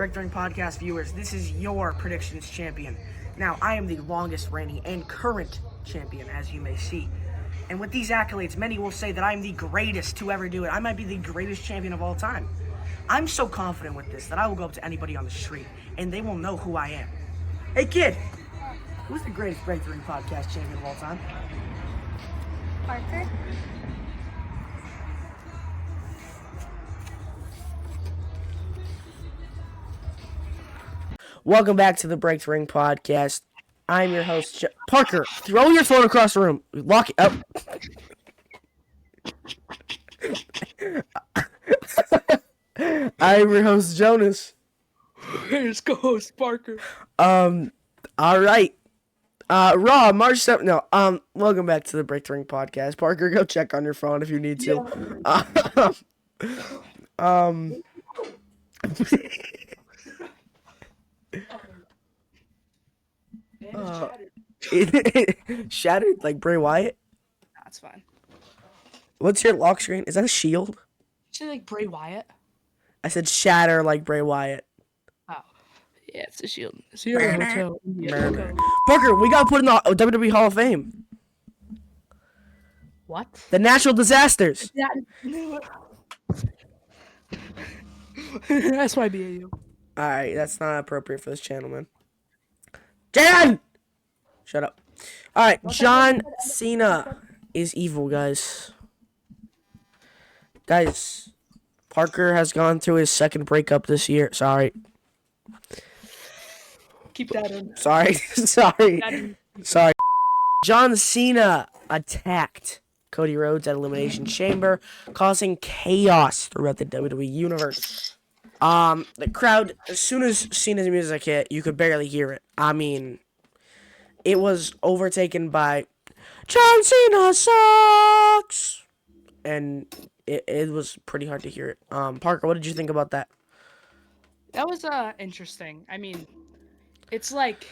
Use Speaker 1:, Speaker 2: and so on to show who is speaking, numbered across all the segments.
Speaker 1: Breakthrough Podcast viewers, this is your predictions champion. Now, I am the longest reigning and current champion, as you may see. And with these accolades, many will say that I'm the greatest to ever do it. I might be the greatest champion of all time. I'm so confident with this that I will go up to anybody on the street, and they will know who I am. Hey, kid! Who's the greatest Breakthrough Podcast champion of all time?
Speaker 2: Parker?
Speaker 1: Welcome back to the Breakthrough Podcast. I'm your host, Parker. Throw your phone across the room. Lock it up. I'm your host, Jonas.
Speaker 3: Here's co-host Parker.
Speaker 1: All right. Raw, March 7th. No, welcome back to the Breakthrough Podcast. Parker, go check on your phone if you need to. Shattered like Bray Wyatt.
Speaker 3: That's fine.
Speaker 1: What's your lock screen? Is that a shield?
Speaker 3: You say like Bray Wyatt?
Speaker 1: I said shatter like Bray Wyatt.
Speaker 3: Oh, yeah, it's a shield. Sierra Hotel.
Speaker 1: Parker, we got put in the WWE Hall of Fame.
Speaker 3: What?
Speaker 1: The natural disasters.
Speaker 3: That's my BAU.
Speaker 1: Alright, that's not appropriate for this channel, man. Jan! Shut up. Alright, John Cena is evil, guys. Guys, Parker has gone through his second breakup this year. Sorry.
Speaker 3: Keep that in.
Speaker 1: Sorry. Sorry. John Cena attacked Cody Rhodes at Elimination Chamber, causing chaos throughout the WWE Universe. The crowd, as soon as Cena's music hit, you could barely hear it. I mean, it was overtaken by John Cena sucks, and it was pretty hard to hear it. Parker, what did you think about that?
Speaker 3: That was interesting. I mean, it's like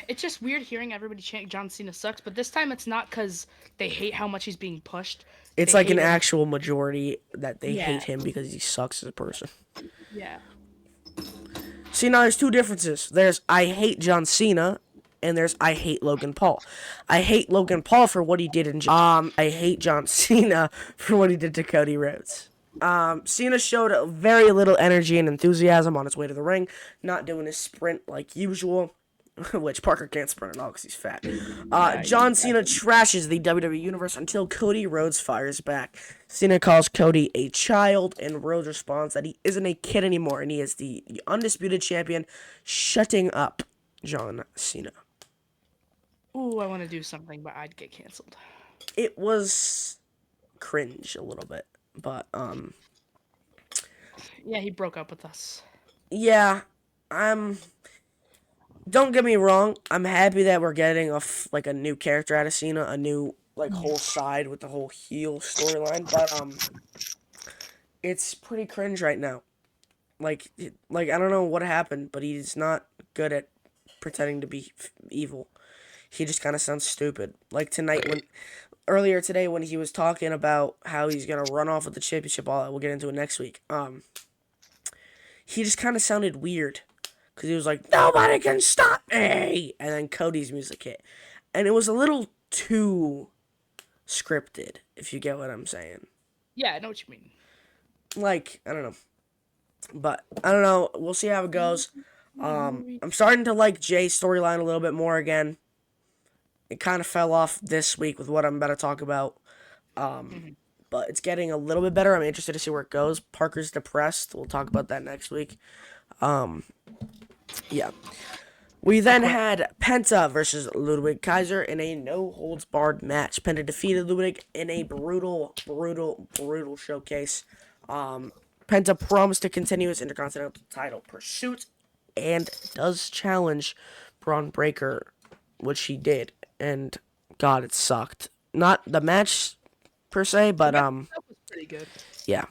Speaker 3: it's just weird hearing everybody chant John Cena sucks, but this time it's not because they hate how much he's being pushed.
Speaker 1: It's
Speaker 3: They
Speaker 1: like an
Speaker 3: hate him.
Speaker 1: actual majority that they
Speaker 3: Yeah.
Speaker 1: hate him because he sucks as a person.
Speaker 3: Yeah.
Speaker 1: See, now there's two differences. There's I hate John Cena, and there's I hate Logan Paul. I hate Logan Paul for what he did in I hate John Cena for what he did to Cody Rhodes. Cena showed very little energy and enthusiasm on his way to the ring, not doing his sprint like usual, which Parker can't sprint at all because he's fat. John Cena trashes the WWE Universe until Cody Rhodes fires back. Cena calls Cody a child, and Rhodes responds that he isn't a kid anymore, and he is the undisputed champion, shutting up John Cena.
Speaker 3: Ooh, I want to do something, but I'd get canceled.
Speaker 1: It was cringe a little bit, but,
Speaker 3: Yeah, he broke up with us.
Speaker 1: yeah, don't get me wrong, I'm happy that we're getting a new character out of Cena, a new, whole side with the whole heel storyline, but, it's pretty cringe right now. I don't know what happened, but he's not good at pretending to be evil. He just kind of sounds stupid. Like earlier today when he was talking about how he's gonna run off with the championship, we'll get into it next week, he just kind of sounded weird. Because he was like, nobody can stop me! And then Cody's music hit. And it was a little too scripted, if you get what I'm saying.
Speaker 3: Yeah, I know what you mean.
Speaker 1: I don't know. But, I don't know. We'll see how it goes. I'm starting to like Jay's storyline a little bit more again. It kind of fell off this week with what I'm about to talk about. But it's getting a little bit better. I'm interested to see where it goes. Parker's depressed. We'll talk about that next week. Yeah. We then had Penta versus Ludwig Kaiser in a no-holds-barred match. Penta defeated Ludwig in a brutal showcase. Penta promised to continue his Intercontinental title pursuit and does challenge Braun Breaker, which he did. And, God, it sucked. Not the match, per se, but,
Speaker 3: That was pretty good.
Speaker 1: yeah.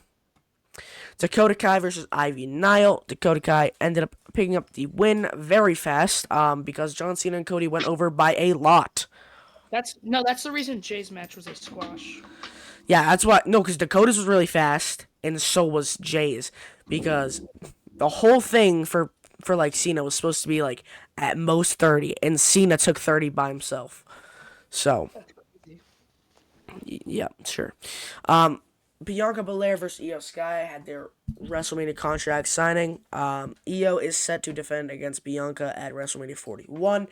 Speaker 1: Dakota Kai versus Ivy Nile. Dakota Kai ended up picking up the win very fast because John Cena and Cody went over by a lot.
Speaker 3: That's the reason Jay's match was a squash.
Speaker 1: Yeah, that's why. No, because Dakota's was really fast, and so was Jay's. because the whole thing for like Cena was supposed to be like at most 30, and Cena took 30 by himself. So
Speaker 3: That's crazy.
Speaker 1: yeah, sure. Um, Bianca Belair versus Io Sky had their WrestleMania contract signing. Io is set to defend against Bianca at WrestleMania 41,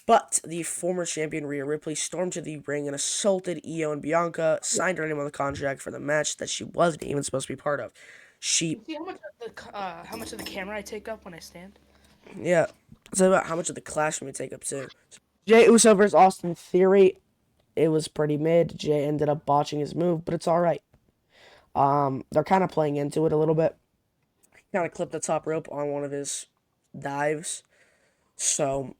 Speaker 1: but the former champion Rhea Ripley stormed to the ring and assaulted Io and Bianca, signed her name on the contract for the match that she wasn't even supposed to be part of. She,
Speaker 3: You see how much of the camera I take up when I stand?
Speaker 1: yeah, it's about how much of the clash we take up too. Jay Uso versus Austin Theory. It was pretty mid. Jay ended up botching his move, but it's all right. They're kind of playing into it a little bit. Kind of clipped the top rope on one of his dives, so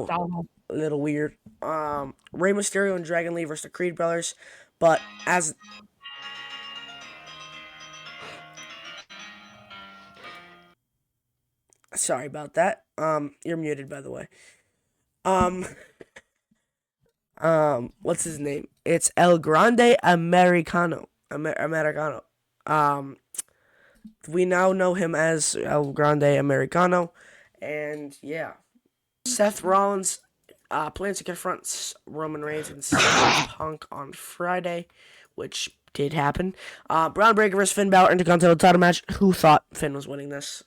Speaker 3: Top
Speaker 1: little weird. Rey Mysterio and Dragon Lee versus the Creed brothers, but as sorry about that. You're muted by the way. Um, what's his name? It's El Grande Americano. Americano. Um, we now know him as El Grande Americano, and yeah, Seth Rollins plans to confront Roman Reigns and CM Punk on Friday, which did happen. Braun Breaker versus Finn Balor Intercontinental title match. Who thought Finn was winning this?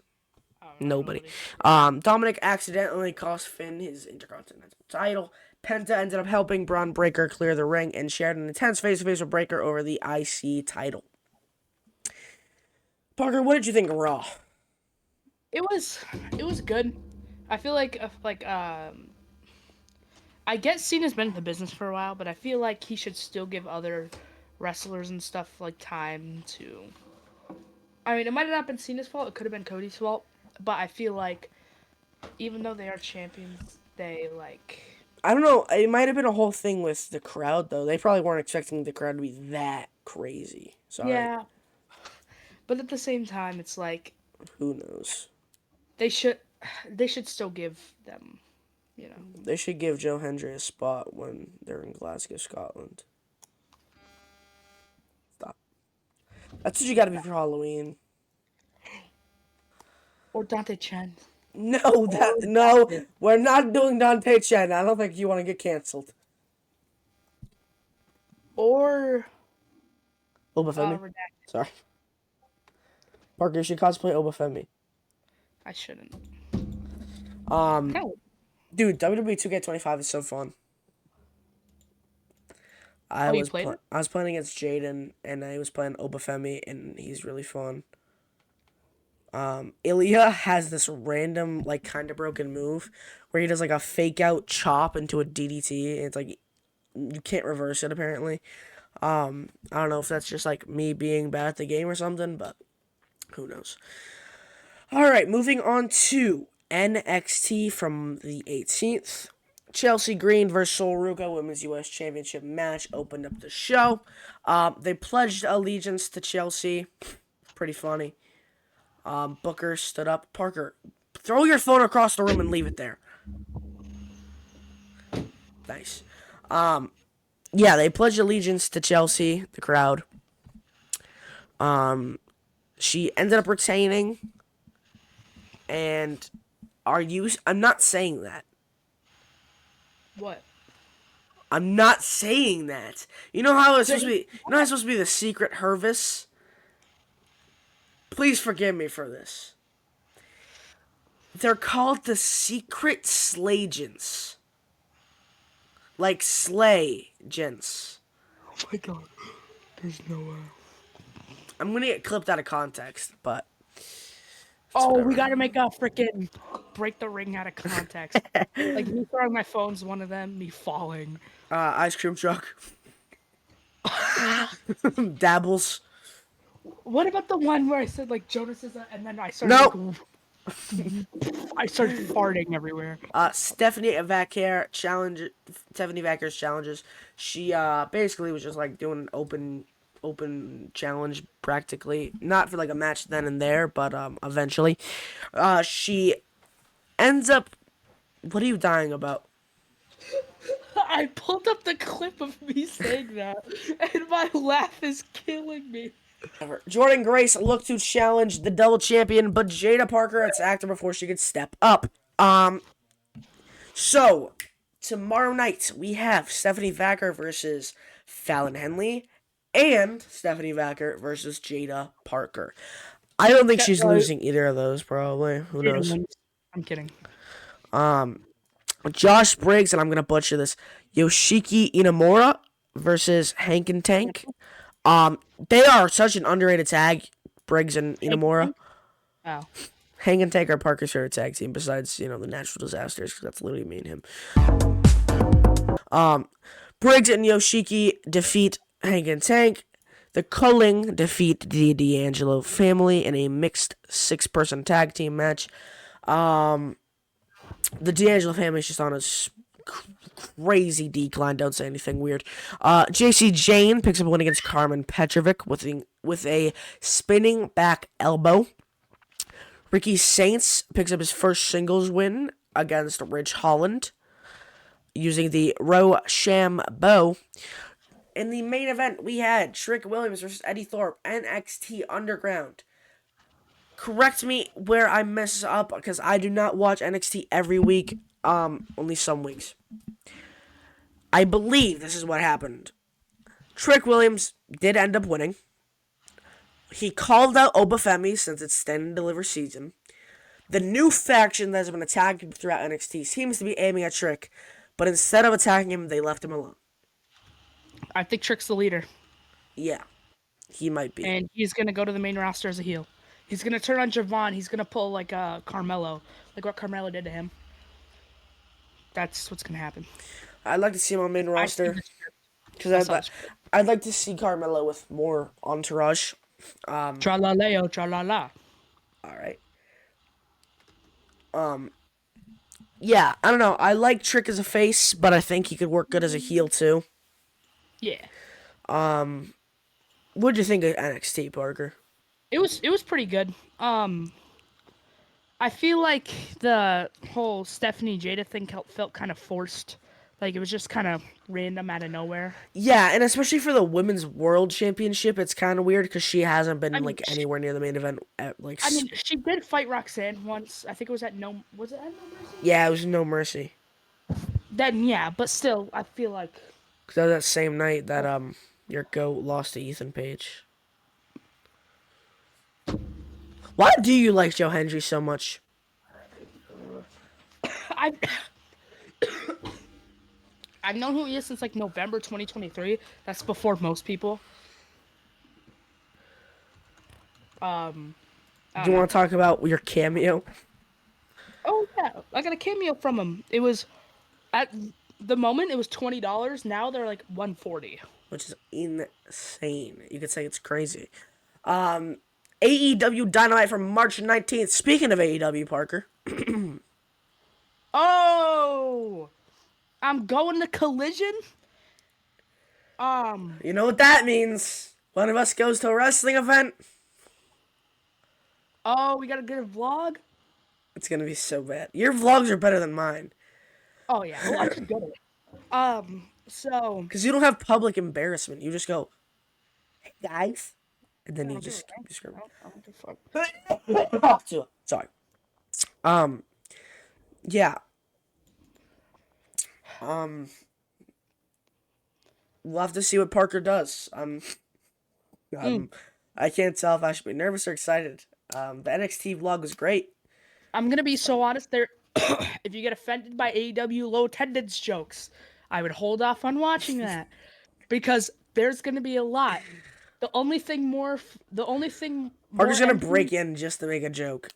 Speaker 3: I don't know.
Speaker 1: Nobody.
Speaker 3: Nobody.
Speaker 1: Dominic accidentally cost Finn his Intercontinental title. Penta ended up helping Braun Breaker clear the ring and shared an intense face-to-face with Breaker over the IC title. Parker, what did you think of Raw?
Speaker 3: It was it was good. I feel like I get Cena's been in the business for a while, but I feel like he should still give other wrestlers and stuff like time to. I mean, it might have not been Cena's fault. It could have been Cody's fault, but I feel like even though they are champions, they like.
Speaker 1: I don't know. It might have been a whole thing with the crowd, though. They probably weren't expecting the crowd to be that crazy. Sorry.
Speaker 3: Yeah, but at the same time, it's like
Speaker 1: Who knows?
Speaker 3: they should they should still give them, you know.
Speaker 1: They should give Joe Hendry a spot when they're in Glasgow, Scotland. Stop. That's what you gotta be for Halloween.
Speaker 3: Or Dante Chen.
Speaker 1: No,
Speaker 3: Or
Speaker 1: no, we're not doing Dante Chen. I don't think you want to get canceled.
Speaker 3: or
Speaker 1: Obafemi?
Speaker 3: Redacted.
Speaker 1: Sorry. Parker, you should cosplay Obafemi.
Speaker 3: I shouldn't.
Speaker 1: Um,
Speaker 3: No.
Speaker 1: dude, WWE 2K25 is so fun.
Speaker 3: Oh, you played it?
Speaker 1: I was playing against Jaden, and I was playing Obafemi, and he's really fun. Ilya has this random, like, kind of broken move where he does, like, a fake out chop into a DDT. And it's like, you can't reverse it, apparently. I don't know if that's just, like, me being bad at the game or something, but who knows. All right, moving on to NXT from the 18th. Chelsea Green versus Sol Ruka Women's U.S. Championship match opened up the show. They pledged allegiance to Chelsea. Pretty funny. Booker stood up. Parker, throw your phone across the room and leave it there. Nice. Yeah, they pledged allegiance to Chelsea, the crowd. She ended up retaining. And I'm not saying that.
Speaker 3: What?
Speaker 1: I'm not saying that. You know how it's supposed to be. You know how it's supposed to be the secret Hervis. Please forgive me for this. They're called the secret Slaygens. Like Slay gents.
Speaker 3: Oh my god. There's no way.
Speaker 1: I'm gonna get clipped out of context, but
Speaker 3: Oh, we
Speaker 1: whatever.
Speaker 3: gotta make a freaking break the ring out of context. Like me throwing my phone's one of them, me falling.
Speaker 1: Ice cream truck. Dabbles.
Speaker 3: What about the one where I said like Jonas is and then I started
Speaker 1: No.
Speaker 3: I started farting everywhere.
Speaker 1: Stephanie Vacker's challenges. She basically was just like doing an open challenge practically, not for like a match then and there, but eventually, she ends up. What are you dying about?
Speaker 3: I pulled up the clip of me saying that, and my laugh is killing me.
Speaker 1: Jordan Grace looked to challenge the double champion, but Jada Parker attacked her before she could step up. So tomorrow night we have Stephanie Vacker versus Fallon Henley, and Stephanie Vacker versus Jada Parker. I don't think
Speaker 3: Okay,
Speaker 1: she's losing either of those. Probably, who
Speaker 3: Jada
Speaker 1: knows?
Speaker 3: wins. I'm kidding.
Speaker 1: Josh Briggs, and I'm gonna butcher this. Yoshiki Inamura versus Hank and Tank. They are such an underrated tag. Briggs and
Speaker 3: Hank
Speaker 1: Inamura.
Speaker 3: Pink? Oh.
Speaker 1: Hank and Tank are Parker's favorite tag team, besides the natural disasters, because that's literally me and him. Briggs and Yoshiki defeat Hank and Tank. The Culling defeat the D'Angelo family in a mixed 6-person tag team match. The D'Angelo family is just on a crazy decline. Don't say anything weird. JC Jane picks up a win against Carmen Petrovic with a spinning back elbow. Ricky Saints picks up his first singles win against Ridge Holland using the Rochambeau. In the main event, we had Trick Williams versus Eddie Thorpe, NXT Underground. Correct me where I mess up, because I do not watch NXT every week. Only some weeks. I believe this is what happened. Trick Williams did end up winning. He called out Obafemi since it's Stand and Deliver season. The new faction that has been attacking him throughout NXT seems to be aiming at Trick, but instead of attacking him, they left him alone.
Speaker 3: I think Trick's the leader,
Speaker 1: Yeah, he might be.
Speaker 3: and he's gonna go to the main roster as a heel. He's gonna turn on Javon. He's gonna pull like Carmelo, like what Carmelo did to him. That's what's gonna happen.
Speaker 1: I'd like to see him on main
Speaker 3: I see
Speaker 1: roster
Speaker 3: the script.
Speaker 1: because
Speaker 3: I saw the script.
Speaker 1: I'd like to see Carmelo with more entourage.
Speaker 3: Tra la leo, tra la la.
Speaker 1: All right. Yeah, I don't know. I like Trick as a face, but I think he could work good as a heel too.
Speaker 3: Yeah.
Speaker 1: What'd you think of NXT, Parker?
Speaker 3: It was pretty good. I feel like the whole Stephanie Jada thing felt kind of forced. Like it was just kind of random out of nowhere.
Speaker 1: Yeah, and especially for the Women's World Championship, it's kind of weird because she hasn't
Speaker 3: I
Speaker 1: been
Speaker 3: mean,
Speaker 1: like anywhere near the main event.
Speaker 3: she did fight Roxanne once. I think it was at No. Was it at No Mercy?
Speaker 1: Yeah, it was No Mercy.
Speaker 3: Then yeah, but still, I feel like
Speaker 1: Cause that was that same night that your goat lost to Ethan Page. Why do you like Joe Hendry so much?
Speaker 3: I've I've known who he is since like November 2023. That's before most people.
Speaker 1: Do you want to talk about your cameo?
Speaker 3: Oh yeah, I got a cameo from him. It was at the moment it was $20. Now they're like 140.
Speaker 1: Which is insane. You could say it's crazy. AEW Dynamite from March 19th. Speaking of AEW, Parker.
Speaker 3: Oh, I'm going to Collision.
Speaker 1: You know what that means. One of us goes to a wrestling event.
Speaker 3: Oh, we got a good vlog.
Speaker 1: It's going to be so bad. Your vlogs are better than mine.
Speaker 3: Oh yeah, well I should go to it. So
Speaker 1: Because you don't have public embarrassment. You just go, hey guys. And then
Speaker 3: I
Speaker 1: you
Speaker 3: don't do
Speaker 1: just
Speaker 3: it,
Speaker 1: keep screaming.
Speaker 3: I don't give a fuck.
Speaker 1: Sorry. Yeah. We'll have to see what Parker does. I can't tell if I should be nervous or excited. The NXT vlog was great.
Speaker 3: I'm gonna be so honest. There, if you get offended by AEW low attendance jokes, I would hold off on watching that because there's gonna be a lot. The only thing more
Speaker 1: Parker's gonna
Speaker 3: empty-
Speaker 1: break in just to make a joke.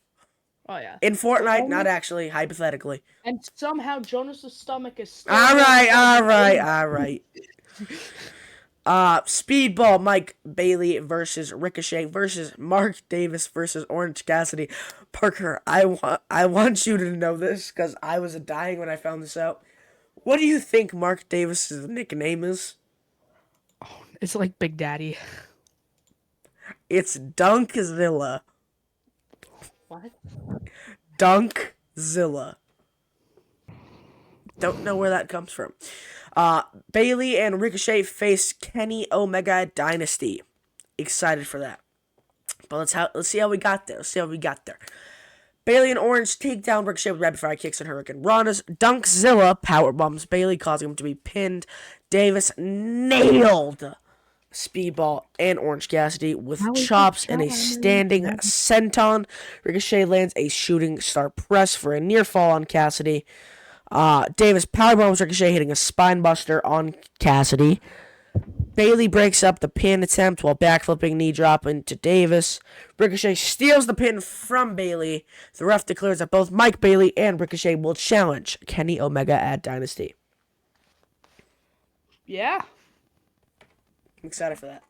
Speaker 3: Oh yeah.
Speaker 1: In Fortnite,
Speaker 3: only-
Speaker 1: not actually, hypothetically.
Speaker 3: And somehow Jonas's stomach is still.
Speaker 1: Alright. Speedball Mike Bailey versus Ricochet versus Mark Davis versus Orange Cassidy. Parker, I want you to know this because I was dying when I found this out. What do you think Mark Davis's nickname is?
Speaker 3: It's like Big Daddy.
Speaker 1: It's Dunkzilla.
Speaker 3: What?
Speaker 1: Dunkzilla. Don't know where that comes from. Bailey and Ricochet face Kenny Omega Dynasty. excited for that. But let's see how we got there. Bailey and Orange take down Ricochet with rapid fire kicks and Hurricane Ranas. Dunkzilla power bombs Bailey, causing him to be pinned. Davis nailed Speedball and Orange Cassidy with chops and a standing senton. Ricochet lands a shooting star press for a near fall on Cassidy. Davis powerbombs Ricochet, hitting a spine buster on Cassidy. Bailey breaks up the pin attempt while backflipping knee drop into Davis. Ricochet steals the pin from Bailey. The ref declares that both Mike Bailey and Ricochet will challenge Kenny Omega at Dynasty.
Speaker 3: Yeah.
Speaker 1: I'm excited for that.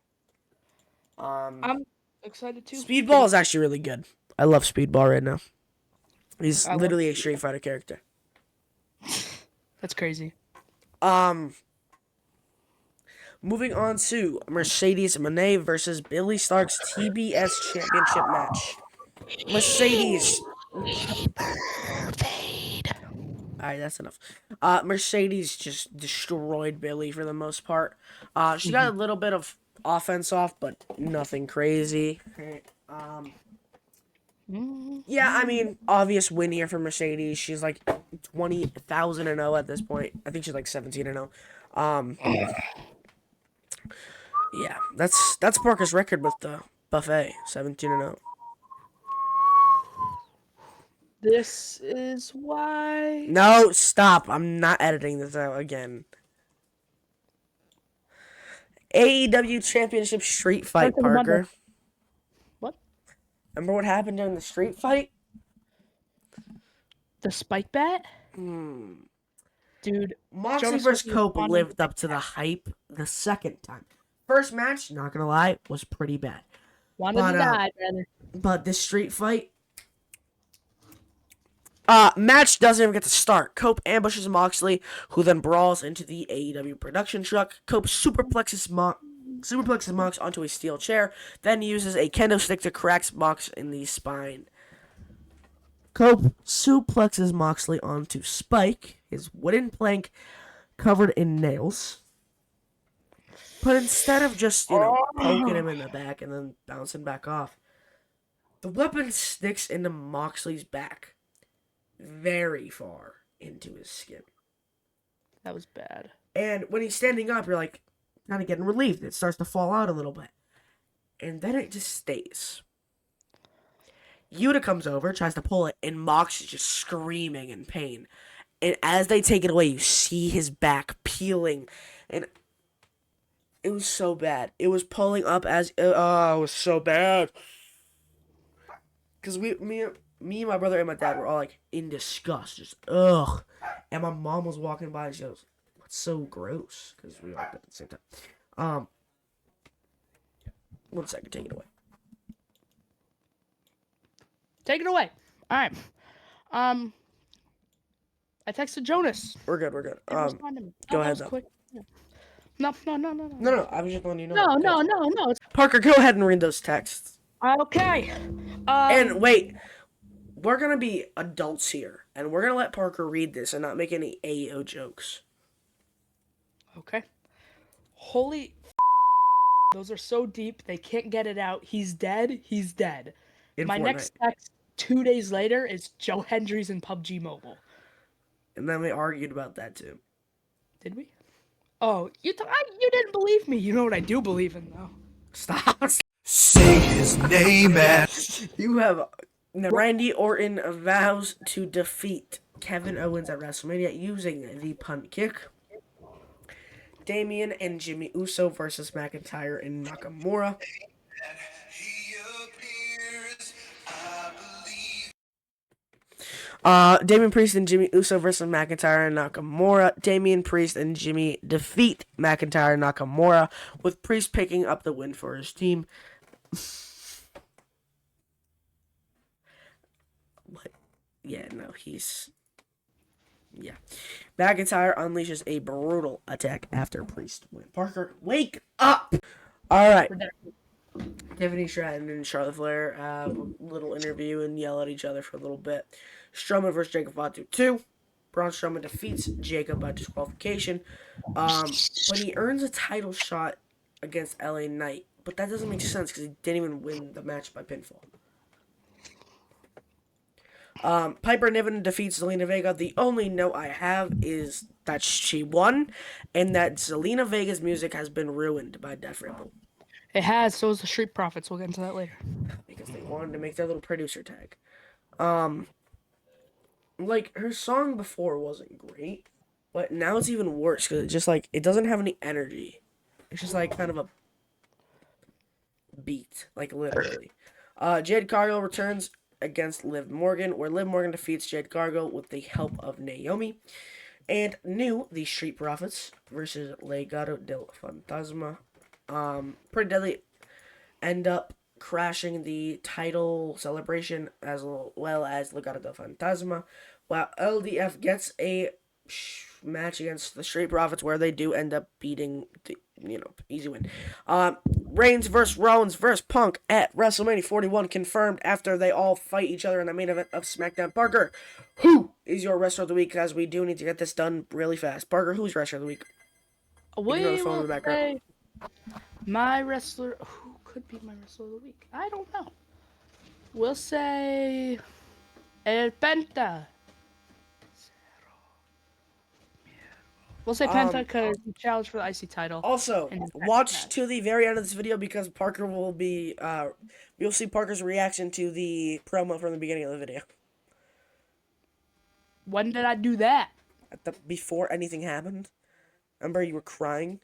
Speaker 3: I'm excited too.
Speaker 1: Speedball is actually really good. I love Speedball right now. He's literally a Street Fighter character.
Speaker 3: That's crazy.
Speaker 1: Moving on to Mercedes Moné versus Billy Stark's TBS Championship match. Mercedes. Alright, that's enough. Mercedes just destroyed Billy for the most part. She got a little bit of offense off, but nothing crazy. Yeah, I mean, obvious win here for Mercedes. She's like 20,000-0 at this point. I think she's like 17-0. Yeah, that's Parker's record with the buffet, 17-0.
Speaker 3: This is why.
Speaker 1: No, stop! I'm not editing this out again. AEW Championship Street Fight, Parker.
Speaker 3: What?
Speaker 1: Remember what happened during the street fight?
Speaker 3: The spike bat? Dude,
Speaker 1: Moxley vs. Cope lived up to the hype the second time. First match, not gonna lie, was pretty bad.
Speaker 3: Wanted to die, brother.
Speaker 1: But this street fight, match doesn't even get to start. Cope ambushes Moxley, who then brawls into the AEW production truck. Cope superplexes Mox onto a steel chair, then uses a kendo stick to crack Mox in the spine. Cope suplexes Moxley onto Spike, his wooden plank covered in nails. But instead of just, poking him in the back and then bouncing back off, the weapon sticks into Moxley's back very far into his skin.
Speaker 3: That was bad.
Speaker 1: And when he's standing up, you're like, kind of getting relieved. It starts to fall out a little bit. And then it just stays. Yuta comes over, tries to pull it, and Mox is just screaming in pain. And as they take it away, you see his back peeling. And it was so bad. It was pulling up as... it was so bad. Because me, my brother, and my dad were all, like, in disgust. Just, ugh. And my mom was walking by and she goes, "What's so gross?" Because we all did at the same time. 1 second, take it away.
Speaker 3: Take it away. All right. I texted Jonas.
Speaker 1: We're good. Go ahead, though.
Speaker 3: Quick. No.
Speaker 1: No, I was just letting you know.
Speaker 3: No.
Speaker 1: Parker, go ahead and read those texts.
Speaker 3: Okay.
Speaker 1: And wait, we're going to be adults here, and we're going to let Parker read this and not make any AO jokes.
Speaker 3: Okay. Holy those are so deep, they can't get it out. He's dead. My
Speaker 1: Fortnite.
Speaker 3: next text 2 days later is Joe Hendry's in PUBG Mobile.
Speaker 1: And then we argued about that, too.
Speaker 3: Did we? Oh, you didn't believe me. You know what I do believe in, though.
Speaker 1: Stop.
Speaker 2: Say his name, man.
Speaker 1: You have Randy Orton vows to defeat Kevin Owens at WrestleMania using the punt kick. Damian and Jimmy Uso versus McIntyre and Nakamura. Damian Priest and Jimmy Uso versus McIntyre and Nakamura. Damian Priest and Jimmy defeat McIntyre and Nakamura, with Priest picking up the win for his team. What? Yeah, no, he's... Yeah. McIntyre unleashes a brutal attack after Priest win. Parker, wake up! Alright. Tiffany Stratton and Charlotte Flair have a little interview and yell at each other for a little bit. Strowman versus Jacob Fatu 2. Braun Strowman defeats Jacob by disqualification. But he earns a title shot against LA Knight But that doesn't make sense because he didn't even win the match by pinfall. Piper Niven defeats Zelina Vega. The only note I have is that she won, and that Zelina Vega's music has been ruined by Def Rebel.
Speaker 3: It has. So is the Street Profits. We'll get into that later.
Speaker 1: Because they wanted to make their little producer tag. Like, her song before wasn't great, but now it's even worse because it just, like, it doesn't have any energy. It's just, like, kind of a beat, like, literally. Jade Cargill returns against Liv Morgan, where Liv Morgan defeats Jade Cargill with the help of Naomi. And new, the Street Profits versus Legado del Fantasma. Pretty Deadly end up crashing the title celebration as well as Legado del Fantasma, while LDF gets a match against the Street Profits where they do end up beating the, easy win. Reigns versus Rollins versus Punk at WrestleMania 41 confirmed after they all fight each other in the main event of SmackDown. Parker, who is your wrestler of the week? Because we do need to get this done really fast. Parker, who's wrestler of the week?
Speaker 3: We will say my wrestler. Who could be my wrestler of the week? I don't know. We'll say Penta. We'll say Penta because he challenged for the IC title.
Speaker 1: Also, watch to the very end of this video because Parker will be, you'll see Parker's reaction to the promo from the beginning of the video.
Speaker 3: When did I do that?
Speaker 1: Before anything happened. Remember you were crying?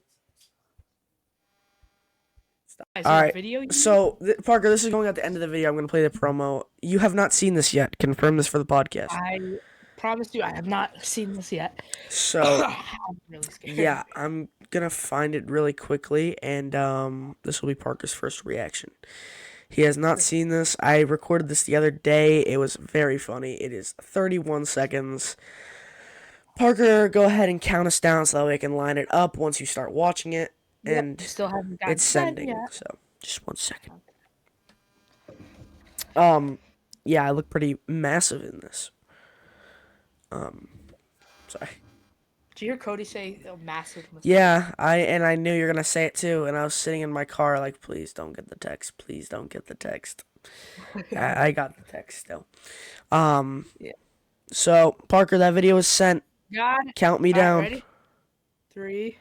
Speaker 1: Alright, so, Parker, this is going at the end of the video. I'm going to play the promo. You have not seen this yet. Confirm this for the podcast.
Speaker 3: I promise you, I have not seen this yet.
Speaker 1: So,
Speaker 3: I'm really scared.
Speaker 1: Yeah, I'm going to find it really quickly, and this will be Parker's first reaction. He has not seen this. I recorded this the other day. It was very funny. It is 31 seconds. Parker, go ahead and count us down so that way I can line it up once you start watching it. And
Speaker 3: still haven't gotten
Speaker 1: it's sending,
Speaker 3: yet.
Speaker 1: so just 1 second. Yeah, I look pretty massive in this. Sorry.
Speaker 3: Did you hear Cody say massive?
Speaker 1: Yeah, I knew you were gonna say it too, and I was sitting in my car like, please don't get the text, please don't get the text. I got the text still.
Speaker 3: Yeah.
Speaker 1: So Parker, that video was sent.
Speaker 3: Got it.
Speaker 1: Count me down.
Speaker 3: Ready? 3,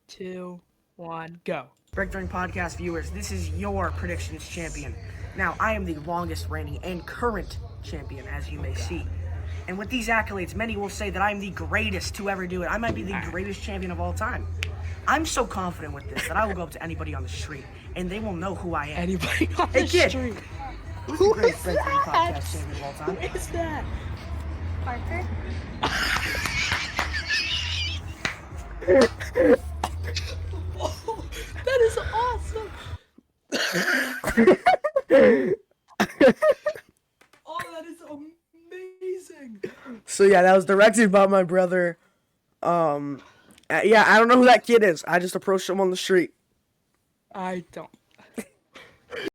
Speaker 3: 2, 1, go.
Speaker 1: Breakthrough Podcast viewers, this is your predictions champion. Now, I am the longest reigning and current champion, as you may see. And with these accolades, many will say that I'm the greatest to ever do it. I might be the greatest champion of all time. I'm so confident with this that I will go up to anybody on the street, and they will know who I am.
Speaker 3: Anybody on the street?
Speaker 1: Who's the greatest Breakthrough Podcast champion of all time?
Speaker 3: Who is that?
Speaker 4: Parker?
Speaker 3: Oh, that is awesome! Oh, that is amazing!
Speaker 1: So yeah, that was directed by my brother. Yeah, I don't know who that kid is. I just approached him on the street.
Speaker 3: I don't.